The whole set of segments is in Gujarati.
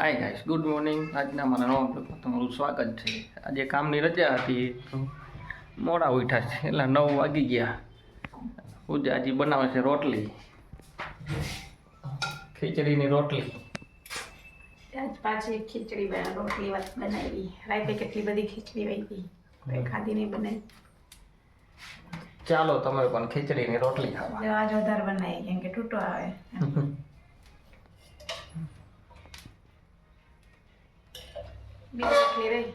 Hi guys, good morning. આજના મારા નવા બ્લોગમાં તમારું સ્વાગત છે. આજે કામની રજા હતી તો મોડા ઉઠ્યા છે, એટલે 9 વાગી ગયા. પૂજા હજી બનાવે છે રોટલી, ખીચડીની રોટલી. આજ પાછી ખીચડી રોટલી બનાવી. રાતે કેટલી બધી ખીચડી વહી ગઈ, ખાધી નહીં બનાવી. ચાલો તમે પણ ખીચડીની રોટલી ખાવા. જો આજ વધારે બનાવી કેમ કે તૂટો આવે. બીજી રોટલી રહી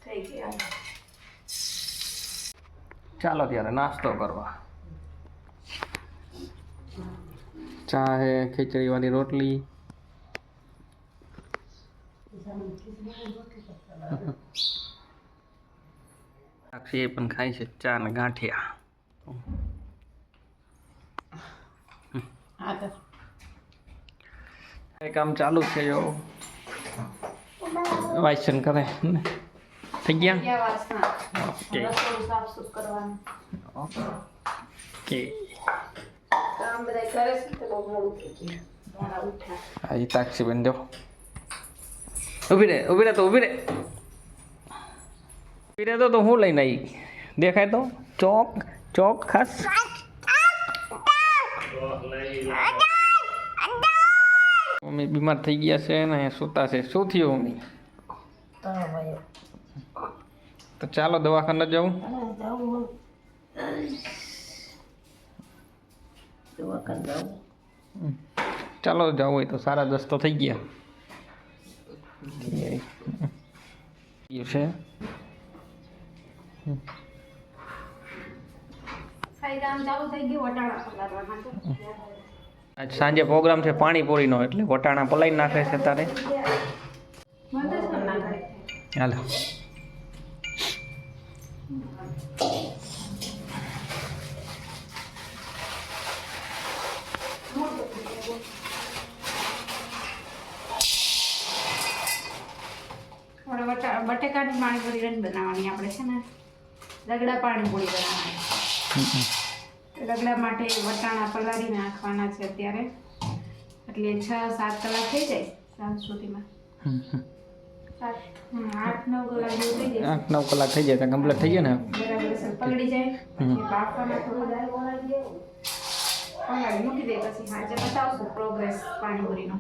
થઈ ગઈ. ચાલો ત્યારે નાસ્તો કરવા. ચા હે, ખીચડી વાળી રોટલી. સાક્ષી પણ ખાય છે ચા ને ગાંઠિયા. કામ ચાલુ છે. જો વાયસન કરે થઈ ગયા. Okay okay. હા, એ તાક્ષી બેન જો ઊભી રહે તો ઊભી રહે તો હું લઈને આવી. દેખાય તો ચોક ખાસ. મમ્મી બીમાર થઈ ગયા છે ને સૂતા છે. શું થયું મમ્મી? તો ચાલો દવાખાને જાઉં. ચાલો જવું હોય તો સારા દસ્તો થઈ ગયા છે. આજ સાંજે પ્રોગ્રામ છે પાણીપુરીનો, એટલે વટાણા પલાઈ નાખે છે તારે. હાલો બટેકાની પાણીપુરી રન બનાવવાની. આપણે છે ને રગડા પાણીપુરી બનાવવાની. રગડા માટે વટાણા પલાળી નાખવાના છે અત્યારે, એટલે 6-7 કલાક થઈ જાય સાંજ સુધીમાં. 8-9 કલાક જેવું થઈ જાય. 8-9 કલાક થઈ જાય તો કમ્પ્લીટ થઈ જાય ને. બરાબર પલળી જાય. બાફવામાં થોડું દાળ પલાળી મૂકી દે. પછી સાંજે બતાવશું પ્રોગ્રેસ પાણીપુરીનો.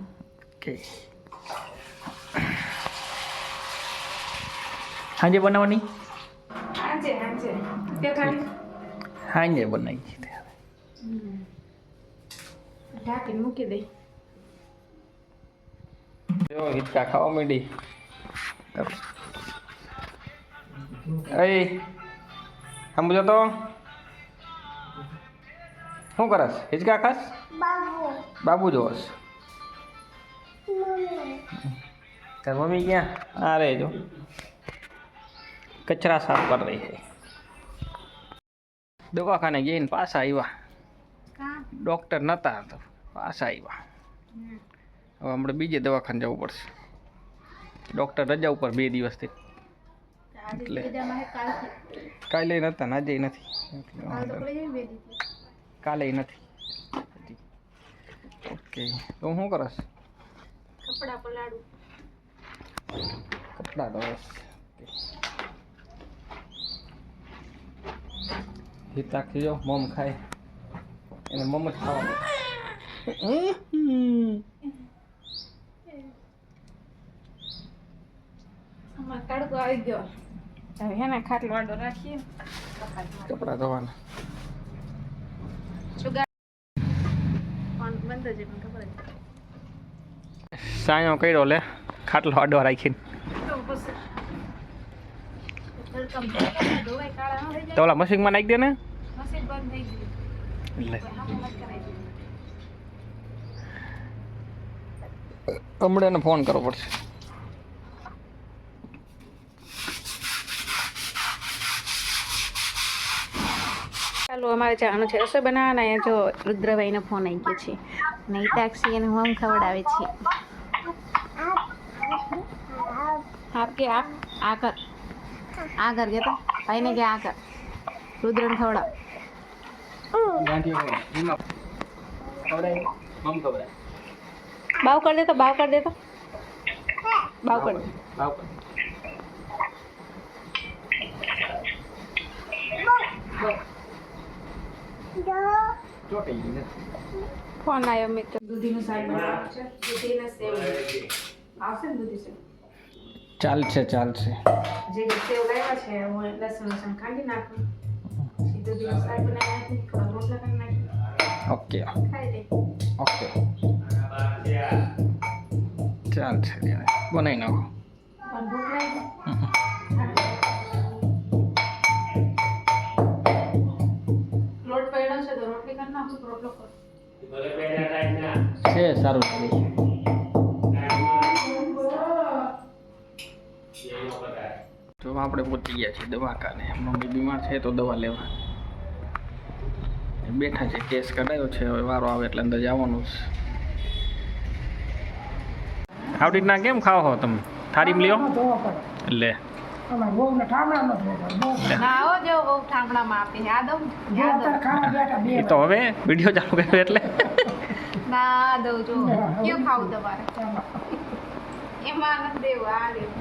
ઓકે. સાંજે બનાવવાની? સાંજે બનાવી છે. ઢાંકીને મૂકી દે. જો હિચકા ખાવા માંડી. એ સમજો તો શું કરસ? હિચકા ખાસ? બાબુ જોશ. તાર મમ્મી ક્યાં? આ રે જો કચરા સાફ કરી રહી છે. દવાખાને જઈને પાછા આવ્યા. ડૉક્ટર નહોતા તો પાછા આવ્યા. હવે આપણે બીજે દવાખાને જવું પડશે. ડૉક્ટર રજા ઉપર 2 દિવસથી, એટલે કાલે નહોતા ને આજે નથી. કાલે નથી. ઓકે. તો શું કરસ? કપડા ધોસ. હિતાક્ષી જો મમ ખાય, એને મમ જ ખાવાનું. તડકો આવી ગયો. હવે હે ને ખાટલો વાડો રાખીએ. કપડા ધોવાના. બંધ જ પણ ખબર સાયો કર્યો લે, ખાટલો આડો રાખીને. તો ઓલા મશીનમાં નાખી દે ને. મશીન બંધ થઈ ગયું. હમણાં ફોન કરવો પડશે. ચાલો અમારે જવાનું છે રસોઈ બનાવવાના. અહીંયા જો રુદ્રભાઈનો ફોન આવી ગયો છે ને હિતાક્ષી એને મમ ખવડાવે છે. આપ કે આ કર ગયા તો ભાઈને કે આ કર. રુદ્રને ખવડાવ. બાવ કરી દે તો બાવકડ ચોટી ગઈ ને ફોન આવ્યો મિત્ર દૂધીનું શાક બનાવવાનું છે દૂધીને સેવ આવશે ને દૂધી સેવ ચાલશે જે સેવ લાવ્યા છે હું લસણ ખાંડી નાખું દૂધીનું શાક બનાવી નાખી થોડા રોટલા કરી નાખી ઓકે ખાઈ લે ઓકે ચાલશે બનાવી નાખો પણ ભૂખ લાગી લોટ પડ્યો છે તો રોટલી કરી નાખું તો રોટલો કર છે સારું તો આપણે પહોંચી ગયા છીએ દવાખાને મમ્મી બીમાર છે તો દવા લેવા બેઠા છે કેસ કઢાયો છે હવે વારો આવે એટલે અંદર જવાનું છે આવી રીતના કેમ ખાઓ છો તમે થાળી લ્યો લે ના આવો જો બહુ ઠામડામાં આપી આ દઉં એ તો હવે વિડીયો ચાલુ કર્યો એટલે ના દઉં જો કેવું ખાવું તમારે એમાં નથી દેવું આ દેવું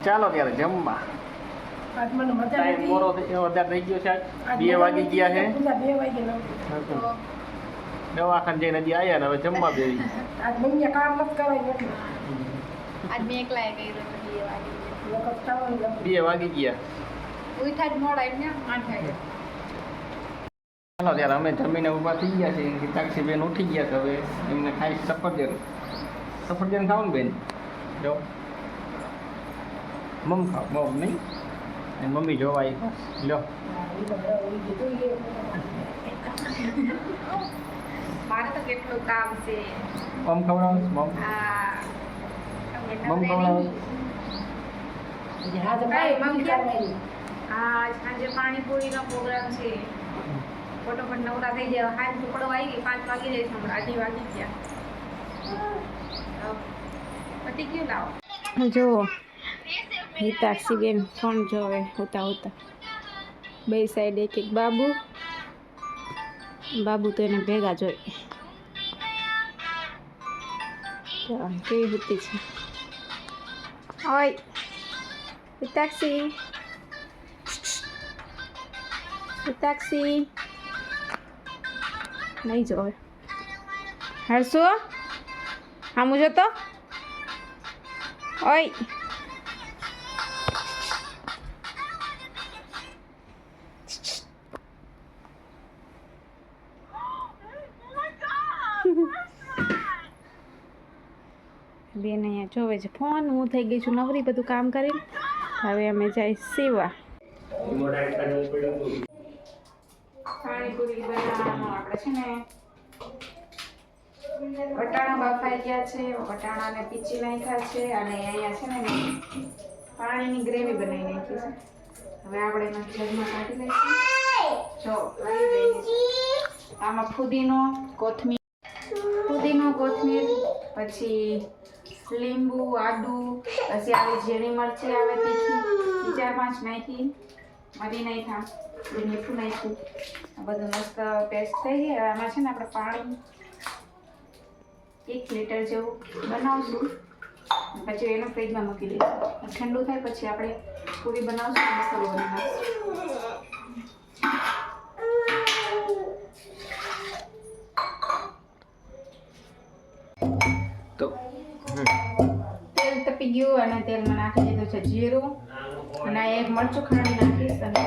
ચાલો ત્યારે જમવા ટાઈમ મોડો વધારે થઈ ગયો છે આજ 2 વાગી ગયા છે દવાખાને જઈને હજી આવ્યા ને હવે જમવા બેસી આજ મેં એકલા કર્યું 2 વાગી ગયા ઉઠા જ મોડા એમને 8 વાગે ચાલો ત્યારે અમે જમીને ઊભા થઈ ગયા છે હિતાક્ષી બેન ઉઠી ગયા છે હવે એમને ખાઈ સફરજન ખાવ ને બેન જો મમ ખાવ મમ નહીં અને મમ્મી જોવાય લો મારે તો કેટલું કામ છે મમ ખવડાવ મમ મમ ખવડાવ હા સાંજે પાણીપુરીનો પ્રોગ્રામ છે ફટોફટ નવરા થઈ જાય હાથ ટુકડો આવી ગઈ 5 વાગી જાય હમણાં 8 વાગી ગયા પતી ગયું લાવો જો હિતાક્ષી બેન ફોન જોવે હોતા બે સાઈડ એક બાબુ તો એને ભેગા જોઈ કેવી હતી છે ઓય હિતાક્ષી નહીં જોવે હરસુ હામું જોતો ઓય બેન અહીંયા જોવે છે ફોન હું થઈ ગઈ છું નવરી બધું કામ કરીને હવે અમે જાય સીવા પાણીપુરી બનાવવાનું આપણે છે ને વટાણા બફાઈ ગયા છે વટાણાને પીચી નાખ્યા છે અને અહીંયા છે ને પાણીની ગ્રેવી બનાવી નાખી છે હવે આપણે એમાં જગમાં કાઢી લઈશું જો લઈ દઈએ આમાં ફુદીનો કોથમીર પછી લીંબુ આદુ પછી આવી ઝીણી મરચી આવે તીખી 4-5 નાખી મરી નાખ્યા મીઠું નાખ્યું આ બધું મસ્ત પેસ્ટ થઈ ગઈ હવે આમાં છે ને આપણે પાણી 1 લીટર જેવું બનાવશું પછી એને ફ્રીજમાં મૂકી દઈશું ઠંડુ થાય પછી આપણે પૂરી બનાવશું મસાલો બનાવીશું તો તેલ તપી ગયું અને તેલમાં નાખી દીધું છે જીરું અને એક મરચું ખાંડી નાખીશ અને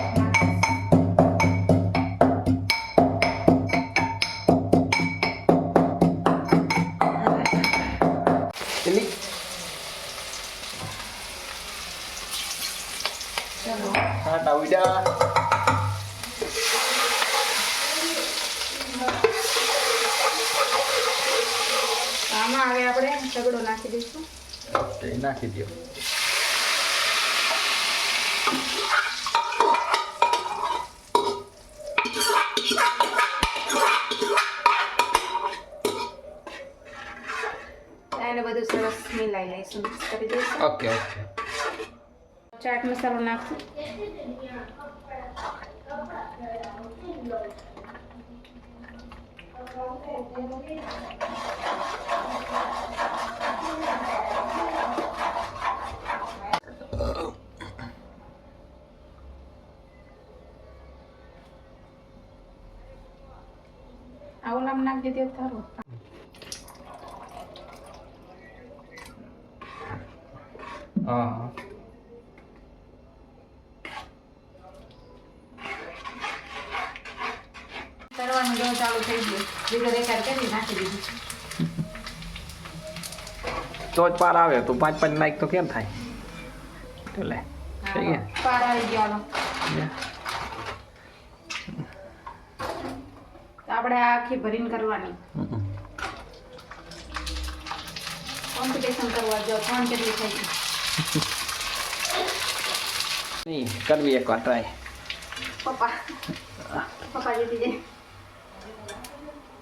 આમાં હવે આપણે સગડો નાખી દઈશું નાખી દો એને બધું સરસ મિલાઈ લઈશું કરી દઈશું ઓકે ચાટ મસાલો નાખશું આવું નામ નાખી દીધું તારું. હા કરવાનું જો ચાલુ થઈ ગયું. બીજો રેકાર્ડ કરી નાખી દીધું. તો જ પાર આવે તો 5-5 નાખ તો કેમ થાય એટલે થઈ ગયા પાર આવી ગયો. હાલો. તો આપણે આ આખી ભરીને કરવાની. કોમ્પિટિશન કરવા જો કોણ કેટલી થઈ ગઈ. નહીં કરવી એકવાર ટ્રાય પપ્પા જીતી જાય.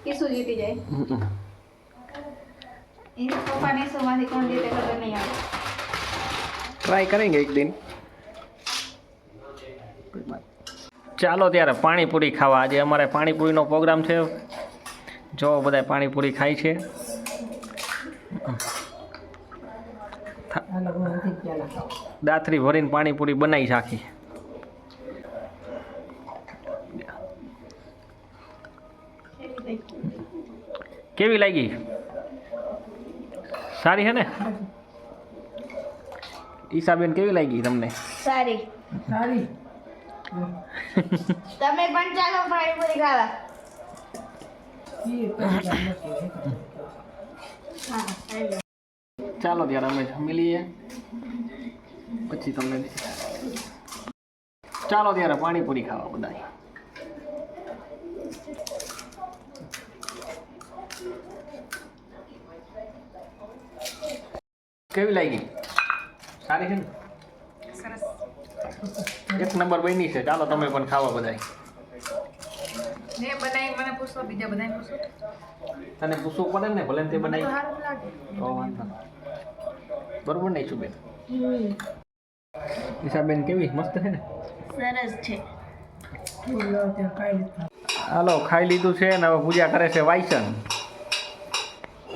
કિસુ જીતી જાય. પપ્પા ને માંથી કોણ જીતે ખબર નહીં આવે. ટ્રાય કરેંગે એક દિન ચાલો ત્યારે પાણીપુરી ખાવા. આજે અમારે પાણીપુરીનો પ્રોગ્રામ છે. જો બધા પાણીપુરી ખાય છે. દાથરી ભરીને પાણીપુરી બનાવી રાખી. કેવી લાગી? સારી છે ને? ઈશાબેન કેવી લાગી તમને? સારી. તમે પણ ચાલો પાણીપુરી ખાવા. ચાલો ત્યારે અમે જમી લઈએ પછી તમને ચાલો ત્યારે પાણીપુરી ખાવા બધા. કેવી લાગી? સારી છે ને? સરસ. એક નંબર બની છે. ચાલો તમે પણ ખાવા બધા. મેં બનાવી મને પૂછો બીજા બધાને પૂછો. તને પૂછવું પડે ને ભલે તે બનાવી સારું લાગે. તો વાંધો બરોબર ને ઈશુબેન? ઈશાબેન કેવી મસ્ત છે ને? સરસ છે. હાલો ખાઈ લીધું છે ને હવે પૂજા કરે છે વાયસન.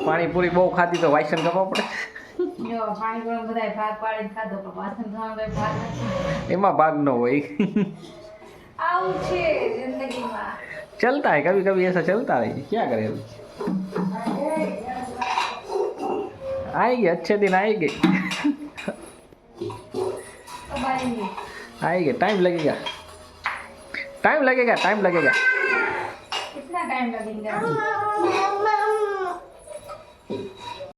પાણીપુરી બહુ ખાધી તો વાયસન કરવા પડે. જો પાણીપુરી બધાય ભાગ પાડીને ખાધો પણ વાસણ ધોવાનો કઈ ભાગ નથી. એમાં ભાગ ન હોય. આવું છે જિંદગીમાં. चलता है कभी कभी ऐसा चलता है क्या करें अभी आएगी अच्छे दिन आएंगे आएंगे टाइम लगेगा कितना टाइम लगेगा